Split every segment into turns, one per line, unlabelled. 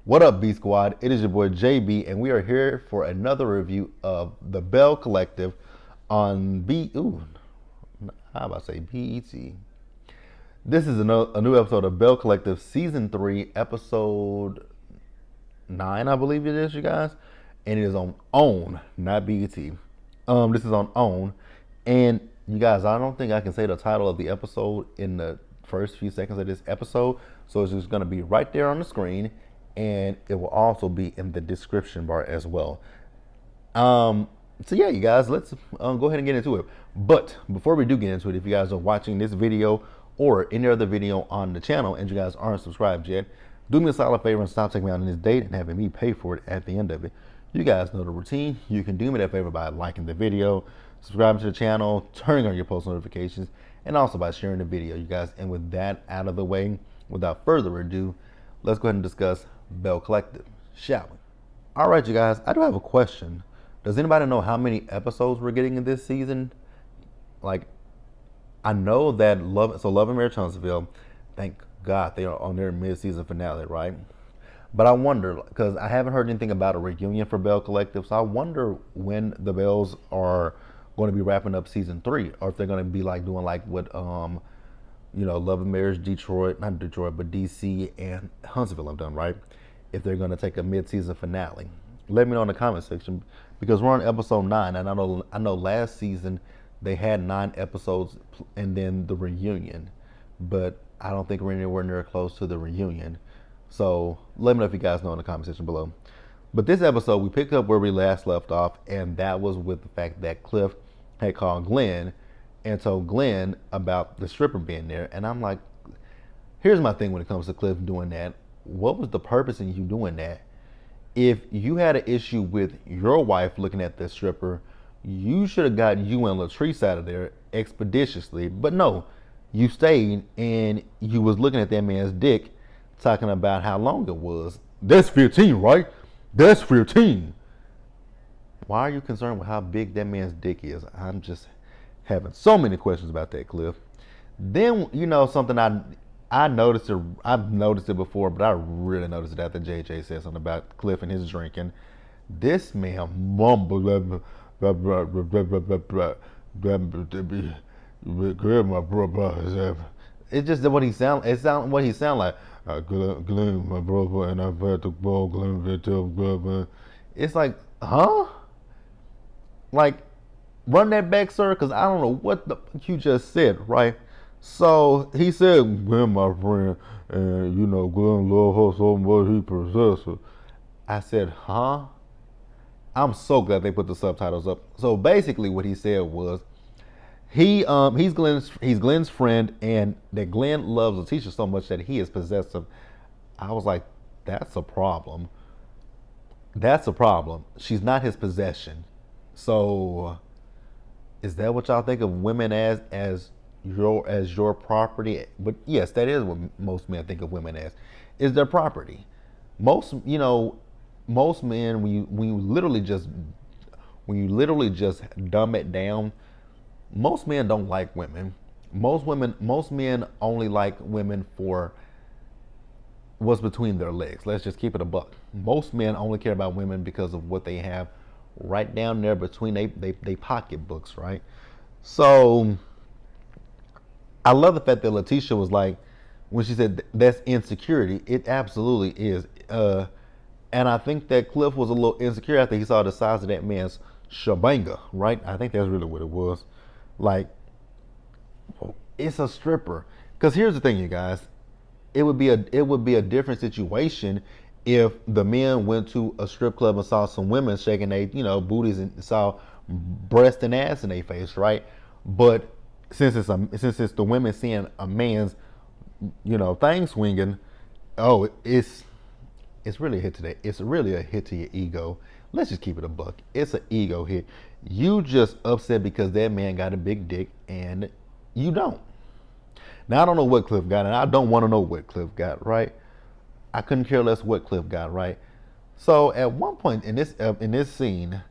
What up, B Squad? It is your boy JB, and we are here for another review of the Belle Collective on how about to say BET? This is a new episode of Belle Collective Season 3, Episode 9, I believe it is, you guys. And it is on OWN, not BET. This is on OWN. And you guys, I don't think I can say the title of the episode in the first few seconds of this episode. So it's just going to be right there on the screen. And it will also be in the description bar as well. So yeah, you guys, let's go ahead and get into it. But before we do get into it, if you guys are watching this video or any other video on the channel and you guys aren't subscribed yet, do me a solid favor and stop taking me out on this date and having me pay for it at the end of it. You guys know the routine. You can do me that favor by liking the video, subscribing to the channel, turning on your post notifications, and also by sharing the video, you guys. And with that out of the way, without further ado, let's go ahead and discuss Belle Collective, shall we? All right, you guys, I do have a question. Does anybody know how many episodes we're getting in this season? Like, I know that Love and Marriage Huntsville, thank God they are on their mid-season finale, right? But I wonder, because I haven't heard anything about a reunion for Belle Collective, so I wonder when the Bells are going to be wrapping up season 3, or if they're going to be like doing like what Love and Marriage not Detroit, but DC and Huntsville have done, right? If they're going to take a mid-season finale. Let me know in the comment section, because we're on episode 9, and I know last season they had 9 episodes and then the reunion, but I don't think we're anywhere near close to the reunion. So let me know if you guys know in the comment section below. But this episode, we picked up where we last left off, and that was with the fact that Cliff had called Glenn and told Glenn about the stripper being there. And I'm like, here's my thing when it comes to Cliff doing that. What was the purpose in you doing that? If you had an issue with your wife looking at the stripper, you should have got you and Latrice out of there expeditiously. But no, you stayed and you was looking at that man's dick, talking about how long it was. That's 15, right? That's 15. Why are you concerned with how big that man's dick is? I'm just having so many questions about that, Cliff. Then, something I noticed it. I've noticed it before, but I really noticed it after JJ said something about Cliff and his drinking. This man mumbled, it's just what he sound. It sound what he sound like. Glenn, my brother, and I've had to ball Glenn. It's like, huh? Like, run that back, sir, because I don't know what the fuck you just said, right? So he said, Glenn, my friend, and Glenn love her so much he possesses her. I said, huh? I'm so glad they put the subtitles up. So basically, what he said was, he's Glenn's friend, and that Glenn loves Latisha so much that he is possessive. I was like, that's a problem. That's a problem. She's not his possession. So, is that what y'all think of women as your property? But yes, that is what most men think of women as, is their property. Most men, when you literally just dumb it down, most men don't like women. Most men only like women for what's between their legs. Let's just keep it a buck. Most men only care about women because of what they have right down there between they pocketbooks, right? So I love the fact that Latisha was like, when she said that's insecurity, it absolutely is. And I think that Cliff was a little insecure after he saw the size of that man's shabanga, right? I think that's really what it was. Like, it's a stripper. Because here's the thing, you guys. It would be a different situation if the men went to a strip club and saw some women shaking their booties and saw breast and ass in their face, right? But since it's the women seeing a man's thing swinging, oh, it's really a hit to that. It's really a hit to your ego. Let's just keep it a buck. It's an ego hit. You just upset because that man got a big dick and you don't. Now I don't know what Cliff got, and I don't want to know what Cliff got, right? I couldn't care less what Cliff got, right? So at one point in this scene,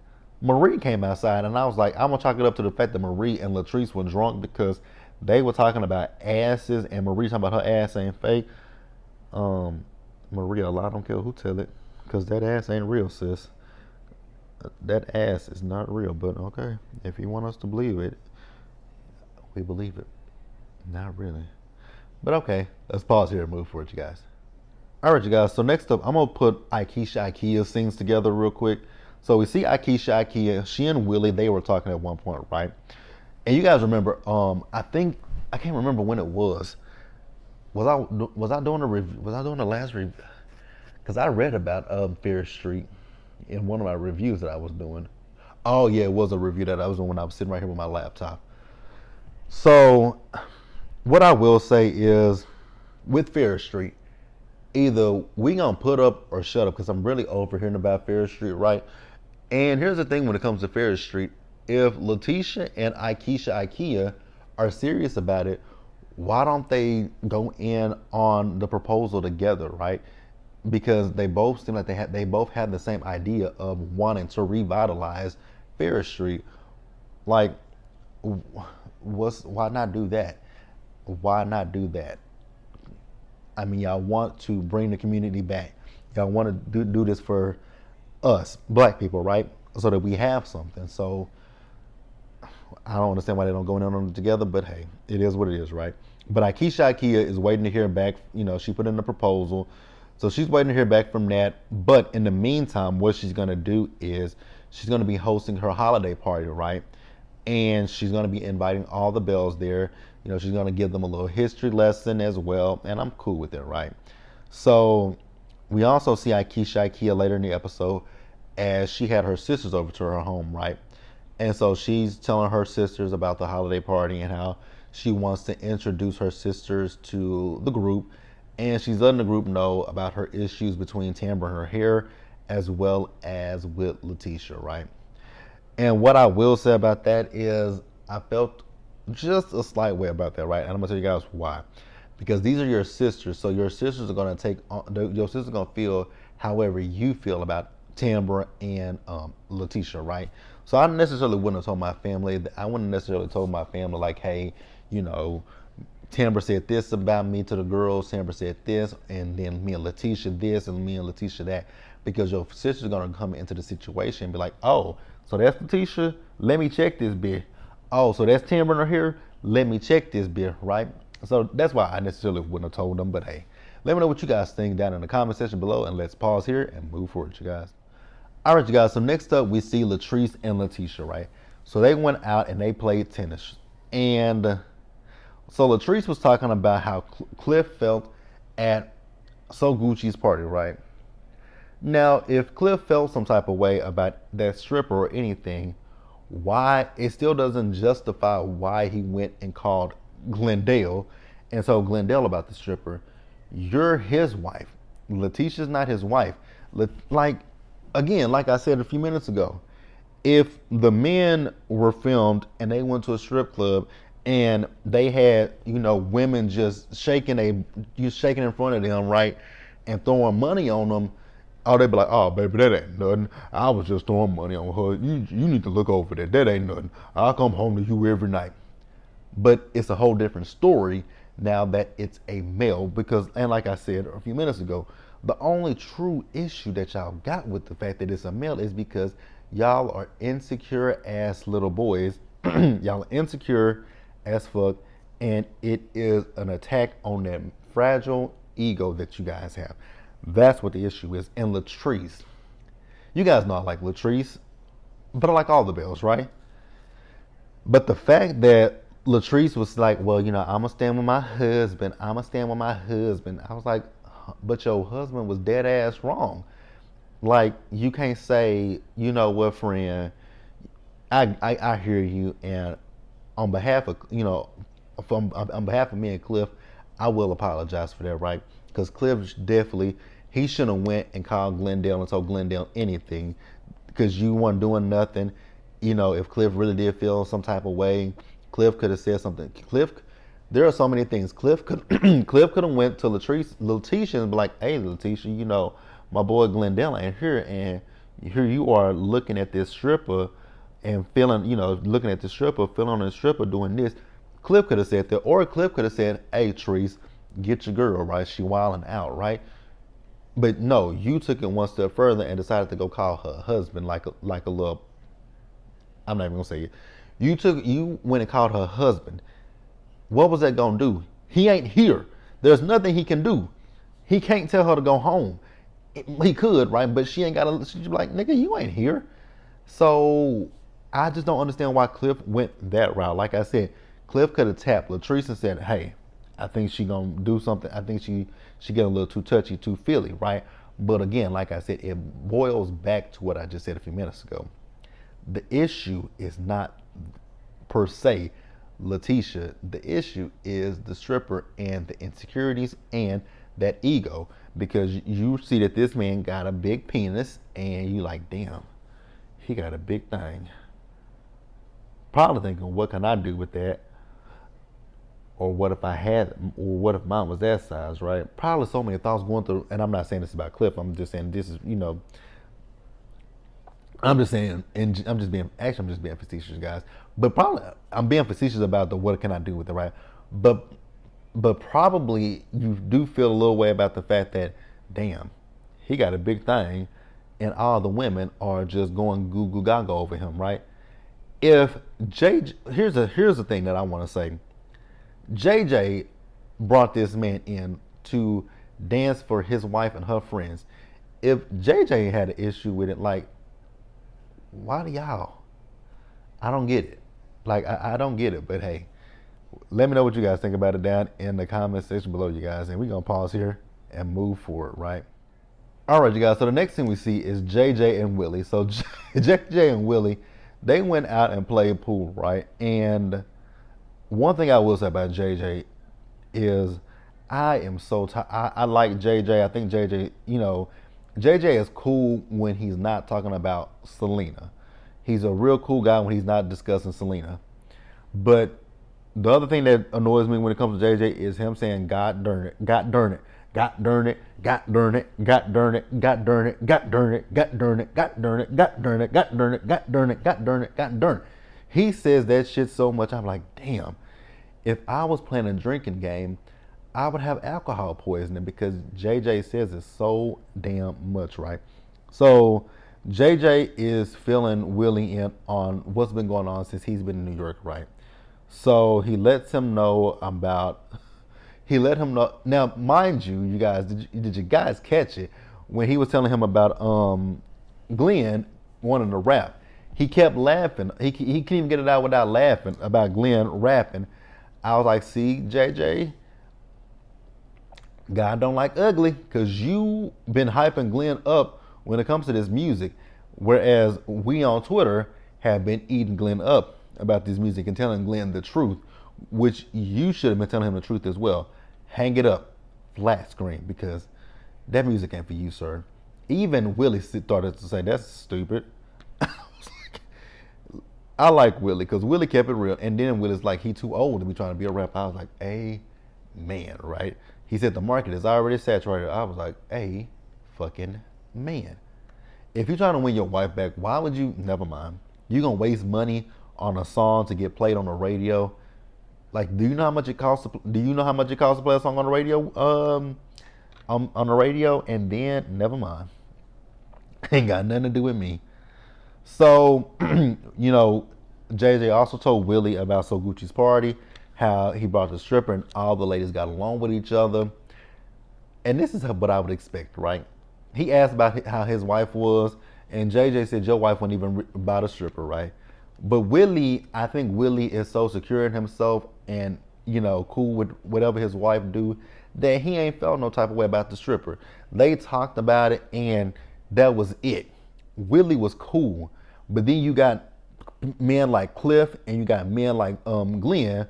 Marie came outside, and I was like, I'm gonna chalk it up to the fact that Marie and Latrice were drunk because they were talking about asses, and Marie talking about her ass ain't fake. Maria, a lot. I don't care who tell it, cause that ass ain't real, sis. That ass is not real. But okay, if you want us to believe it, we believe it. Not really. But okay, let's pause here and move forward, you guys. All right, you guys. So next up, I'm gonna put Ikea scenes together real quick. So we see Ikea. She and Willie, they were talking at one point, right? And you guys remember? I think I can't remember when it was. Was I doing a review? Was I doing the last review? Because I read about Fear Street in one of my reviews that I was doing. Oh yeah, it was a review that I was doing when I was sitting right here with my laptop. So what I will say is, with Fear Street, either we gonna put up or shut up because I'm really over hearing about Ferris Street, right? And here's the thing: when it comes to Ferris Street, if Letitia and Ikea are serious about it, why don't they go in on the proposal together, right? Because they both seem like they both had the same idea of wanting to revitalize Ferris Street. Like, why not do that? Why not do that? I mean, y'all want to bring the community back. Y'all want to do this for us, black people, right? So that we have something. So I don't understand why they don't go in on it together, but hey, it is what it is, right? But Ikea is waiting to hear back. You know, she put in the proposal. So she's waiting to hear back from that. But in the meantime, what she's going to do is she's going to be hosting her holiday party, right? And she's going to be inviting all the Bells there. You know, she's going to give them a little history lesson as well. And I'm cool with it, right? So we also see Ikea later in the episode as she had her sisters over to her home, right? And so she's telling her sisters about the holiday party and how she wants to introduce her sisters to the group. And she's letting the group know about her issues between Tamra and her hair, as well as with Letitia, right? And what I will say about that is I felt just a slight way about that, right? And I'm gonna tell you guys why. Because these are your sisters, so your sisters are gonna your sisters are gonna feel however you feel about Tamra and Letitia, right? So I necessarily wouldn't have told my family. I wouldn't necessarily told my family like, hey, you know, Tamra said this about me to the girls. Tamra said this, and then me and Letitia this, and me and Letitia that. Because your sister's gonna come into the situation and be like, oh, so that's Letitia. Let me check this bit. Oh, so that's Tamra in her hair. Let me check this bit, right? So that's why I necessarily wouldn't have told them. But hey, let me know what you guys think down in the comment section below, and let's pause here and move forward, you guys. All right, you guys. So next up, we see Latrice and Letitia, right? So they went out and they played tennis, and so Latrice was talking about how Cliff felt at So Gucci's party, right? Now, if Cliff felt some type of way about that stripper or anything, why it still doesn't justify why he went and called Glendale and told Glendale about the stripper. You're his wife. Letitia's not his wife. Like, again, like I said a few minutes ago, if the men were filmed and they went to a strip club and they had, you know, women just shaking in front of them, right, and throwing money on them, oh, they'd be like, oh, baby, that ain't nothing. I was just throwing money on her. You need to look over that. That ain't nothing. I'll come home to you every night. But it's a whole different story now that it's a male because, and like I said a few minutes ago, the only true issue that y'all got with the fact that it's a male is because y'all are insecure ass little boys. Y'all are insecure as fuck, and it is an attack on that fragile ego that you guys have. That's what the issue is. And Latrice, you guys know I like Latrice, but I like all the Bells, right? But the fact that Latrice was like, well, you know, I'm gonna stand with my husband. I'm gonna stand with my husband. I was like, but your husband was dead ass wrong. Like, you can't say, you know what, friend, I hear you, and on behalf of, you know, on behalf of me and Cliff, I will apologize for that, right? Because Cliff definitely, he shouldn't have went and called Glendale and told Glendale anything because you weren't doing nothing. You know, if Cliff really did feel some type of way, Cliff could have said something. There are so many things. Cliff could Cliff could have went to Letitia and be like, hey, Letitia, you know, my boy Glendale ain't here, and here you are looking at this stripper and feeling, you know, looking at the stripper, feeling on the stripper doing this. Cliff could have said that, or Cliff could have said, hey, Treese, get your girl, right? She wilding out, right? But no, you took it one step further and decided to go call her husband like a little. I'm not even gonna say it. You went and called her husband. What was that gonna do? He ain't here. There's nothing he can do. He can't tell her to go home. He could, right? But she ain't gotta. She's like, nigga, you ain't here. So I just don't understand why Cliff went that route. Like I said, Cliff could have tapped Latrice and said, "Hey, I think she gonna do something. I think she get a little too touchy, too feely, right?" But again, like I said, it boils back to what I just said a few minutes ago. The issue is not per se Letitia. The issue is the stripper and the insecurities and that ego. Because you see that this man got a big penis and you like, damn, he got a big thing. Probably thinking, what can I do with that? Or what if I had, or what if mine was that size, right? Probably so many thoughts going through, and I'm not saying this about Cliff. I'm just saying this is, I'm just saying, and I'm just being facetious, guys. But probably, I'm being facetious about the what can I do with it, right? But, but probably you do feel a little way about the fact that, damn, he got a big thing, and all the women are just going goo goo gaga over him, right? If here's the thing that I want to say. JJ brought this man in to dance for his wife and her friends. If JJ had an issue with it, like, why do y'all? I don't get it. Like, I don't get it. But hey, let me know what you guys think about it down in the comment section below, you guys. And we're going to pause here and move forward, right? All right, you guys. So the next thing we see is JJ and Willie. So JJ and Willie, they went out and played pool, right? And one thing I will say about JJ is I am so tired. I like JJ. I think JJ, JJ is cool when he's not talking about Selena. He's a real cool guy when he's not discussing Selena. But the other thing that annoys me when it comes to JJ is him saying, God darn it, God darn it, God darn it, God darn it, God darn it, God darn it, God darn it, God darn it, God darn it, God darn it, God darn it, God darn it, God darn it, God darn it. He says that shit so much, I'm like, damn. If I was playing a drinking game, I would have alcohol poisoning because JJ says it so damn much, right? So JJ is filling Willie in on what's been going on since he's been in New York, right? So he lets him know about. He let him know. Now, mind you, you guys, did you guys catch it when he was telling him about Glenn wanting to rap? He kept laughing. He couldn't even get it out without laughing about Glenn rapping. I was like, see, JJ, God don't like ugly, because you been hyping Glenn up when it comes to this music, whereas we on Twitter have been eating Glenn up about this music and telling Glenn the truth, which you should have been telling him the truth as well. Hang it up, flat screen, because that music ain't for you, sir. Even Willie started to say, that's stupid. I like Willie because Willie kept it real. And then Willie's like, he too old to be trying to be a rapper. I was like, man, right? He said the market is already saturated. I was like, fucking man. If you're trying to win your wife back, why would you? Never mind. You gonna waste money on a song to get played on the radio? Like, do you know how much it costs? Do you know how much it costs to play a song on the radio? On the radio, and then never mind. Ain't got nothing to do with me. So, JJ also told Willie about So Gucci's party, how he brought the stripper and all the ladies got along with each other. And this is what I would expect, right? He asked about how his wife was, and JJ said your wife wasn't even about a stripper, right? But Willie, I think Willie is so secure in himself and, cool with whatever his wife do that he ain't felt no type of way about the stripper. They talked about it and that was it. Willie was cool. But then you got men like Cliff and you got men like Glenn.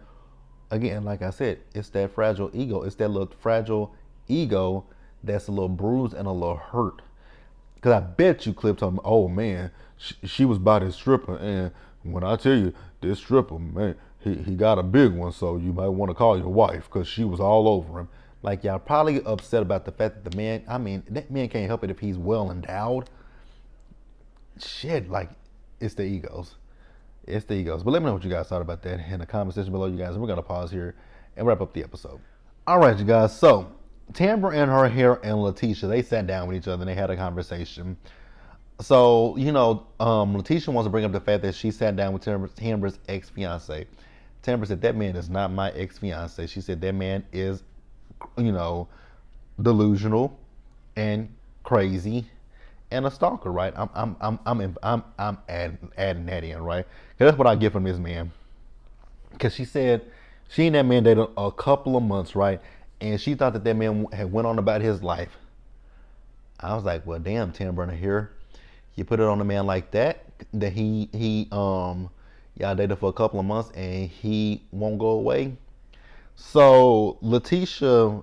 Again, like I said, it's that fragile ego. It's that little fragile ego that's a little bruised and a little hurt. Because I bet you Cliff told me, oh man, she was by this stripper. And when I tell you, this stripper, man, he got a big one. So you might want to call your wife because she was all over him. Like, y'all probably upset about the fact that the man, that man can't help it if he's well endowed. Shit, like, it's the egos. It's the egos. But let me know what you guys thought about that in the comment section below, you guys. And we're going to pause here and wrap up the episode. All right, you guys. So Tamra and her hair and Letitia, they sat down with each other and they had a conversation. So, Letitia wants to bring up the fact that she sat down with Tamra's ex-fiance. Tamra said, that man is not my ex-fiance. She said, that man is, you know, delusional and crazy and a stalker, right? I'm adding that in, right? Cause that's what I get from this man. Cause she said she and that man dated a couple of months, right? And she thought that that man had went on about his life. I was like, well, damn, Tim Burner here. You put it on a man like that, that y'all dated for a couple of months and he won't go away. So Letitia,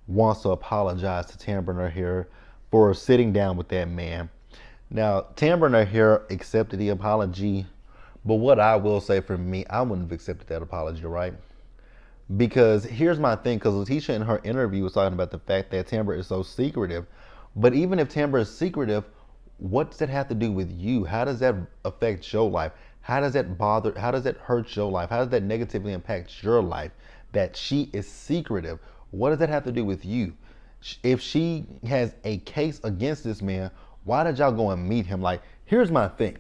wants to apologize to Tam Burner here for sitting down with that man. Now, Tam Burner here accepted the apology, but what I will say for me, I wouldn't have accepted that apology, right? Because here's my thing, because Letitia in her interview was talking about the fact that Timber is so secretive. But even if Timber is secretive, what does that have to do with you? How does that affect your life? How does that bother, how does that hurt your life? How does that negatively impact your life? That she is secretive. What does that have to do with you? If she has a case against this man, why did y'all go and meet him? Like, here's my thing.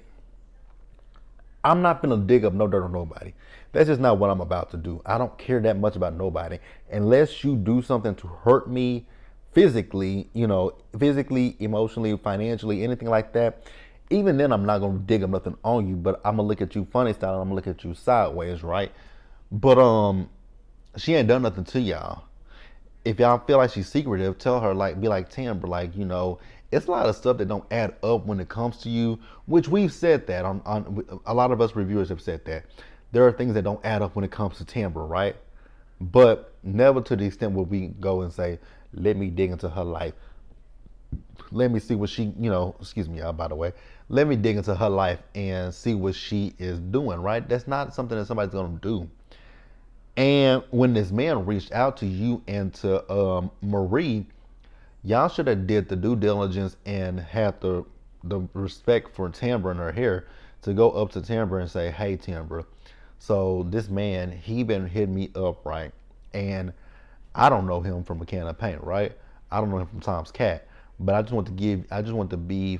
I'm not gonna dig up no dirt on nobody. That's just not what I'm about to do. I don't care that much about nobody unless you do something to hurt me physically, physically, emotionally, financially, anything like that. Even then, I'm not gonna dig up nothing on you, but I'm gonna look at you funny style. And I'm gonna look at you sideways, right? But she ain't done nothing to y'all. If y'all feel like she's secretive, tell her, like, be like Timber, like, it's a lot of stuff that don't add up when it comes to you, which we've said that on a lot of us reviewers have said that there are things that don't add up when it comes to Timber, right? But never to the extent where we go and say, let me dig into her life. Let me see what she, excuse me, y'all, by the way. Let me dig into her life and see what she is doing, right? That's not something that somebody's gonna do. And when this man reached out to you and to Marie, y'all should have did the due diligence and had the respect for Timber and her hair to go up to Timber and say, hey, Timber, so this man, he been hitting me up, right? And I don't know him from a can of paint, right? I don't know him from Tom's Cat. But I just want to be,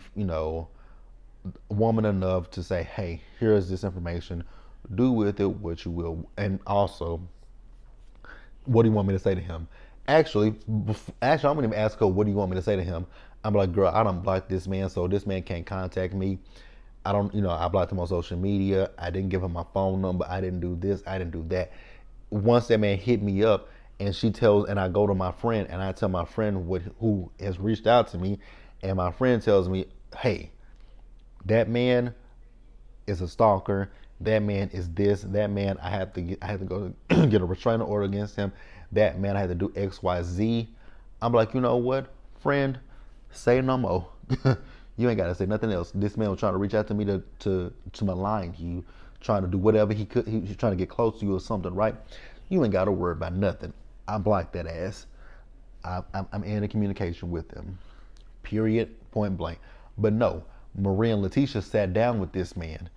woman enough to say, hey, here's this information. Do with it what you will. And also, what do you want me to say to him? Actually, I'm gonna even ask her, what do you want me to say to him? I'm like, girl, I don't block this man, so this man can't contact me. I don't, I blocked him on social media. I didn't give him my phone number. I didn't do this. I didn't do that. Once that man hit me up, and I go to my friend and I tell my friend who has reached out to me, and my friend tells me, hey, that man is a stalker. That man is this. That man, I have to go get a restraining order against him. That man, I had to do X, Y, Z. I'm like, you know what, friend, say no more. You ain't gotta say nothing else. This man was trying to reach out to me to malign you, trying to do whatever he could. He was trying to get close to you or something, right? You ain't gotta worry about nothing. I blocked that ass. I'm in a communication with him. Period. Point blank. But no, Marie and Letitia sat down with this man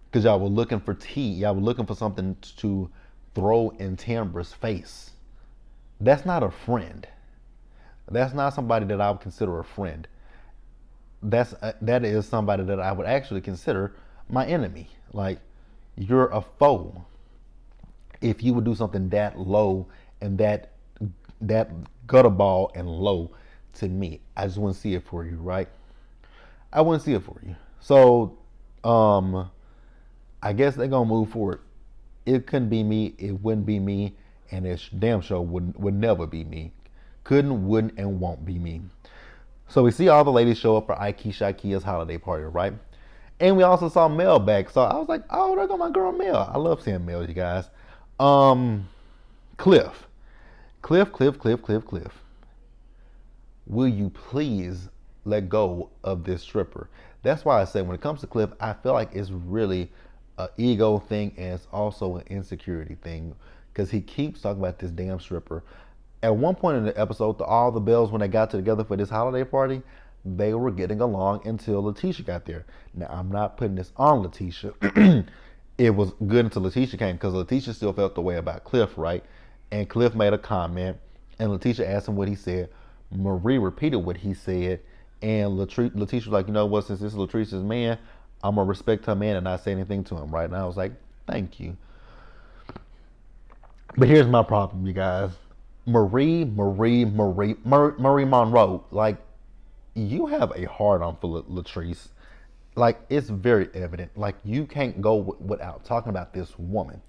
because y'all were looking for tea. Y'all were looking for something to throw in Tambra's face. That's not a friend. That's not somebody that I would consider a friend. That is somebody that I would actually consider my enemy. Like, you're a foe if you would do something that low and that gutterball and low to me. I just wouldn't see it for you, right? I wouldn't see it for you. So, I guess they're gonna move forward. It couldn't be me. It wouldn't be me, and it damn sure would never be me. Couldn't, wouldn't, and won't be me. So we see all the ladies show up for Shakia's holiday party, right? And we also saw Mel back. So I was like, oh, there go my girl Mel. I love seeing Mel, you guys. Cliff. Cliff. Will you please let go of this stripper? That's why I say when it comes to Cliff, I feel like it's really an ego thing and it's also an insecurity thing because he keeps talking about this damn stripper. At one point in the episode, all the Bells, when they got together for this holiday party, they were getting along until Letitia got there. Now, I'm not putting this on Letitia. It was good until Letitia came because Letitia still felt the way about Cliff, right? And Cliff made a comment And Letitia asked him what he said. Marie repeated what he said, and Letitia was like, you know what? Since this is Latrice's man, I'm gonna respect her man and not say anything to him, right? And I was like, thank you. But here's my problem, you guys. Marie Monroe. Like, you have a hard on for Latrice. Like, it's very evident. Like, you can't go without talking about this woman.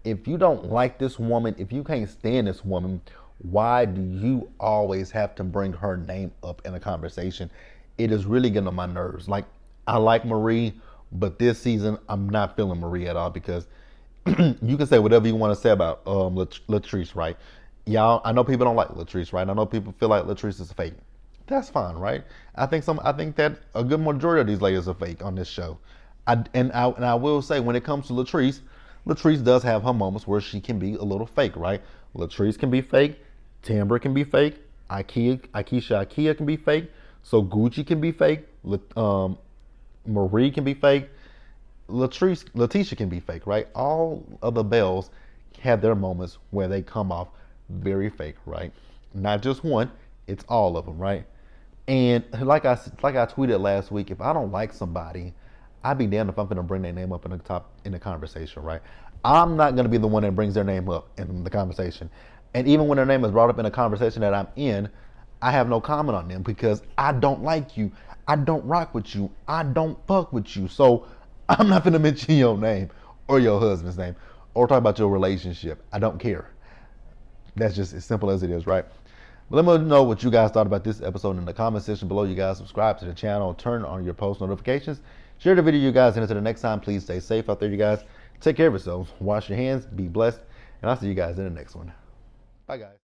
If you don't like this woman, if you can't stand this woman, why do you always have to bring her name up in a conversation? It is really getting on my nerves. Like, I like Marie, but this season I'm not feeling Marie at all because you can say whatever you want to say about Latrice, right? Y'all, I know people don't like Latrice, right? I know people feel like Latrice is fake. That's fine, right? I think that a good majority of these ladies are fake on this show. I will say when it comes to Latrice, Latrice does have her moments where she can be a little fake, right? Latrice can be fake, Timber can be fake, Ikea can be fake, so Gucci can be fake, Marie can be fake, Letitia can be fake, right? All of the Bells have their moments where they come off very fake, right? Not just one, it's all of them, right? And like I tweeted last week, if I don't like somebody, I'd be damned if I'm gonna bring their name up in the conversation, right? I'm not gonna be the one that brings their name up in the conversation. And even when their name is brought up in a conversation that I'm in, I have no comment on them because I don't like you. I don't rock with you. I don't fuck with you. So I'm not gonna mention your name or your husband's name or talk about your relationship. I don't care. That's just as simple as it is, right? But let me know what you guys thought about this episode in the comment section below. You guys subscribe to the channel, turn on your post notifications, share the video, you guys, and until the next time, please stay safe out there, you guys. Take care of yourselves, wash your hands, be blessed, and I'll see you guys in the next one. Bye, guys.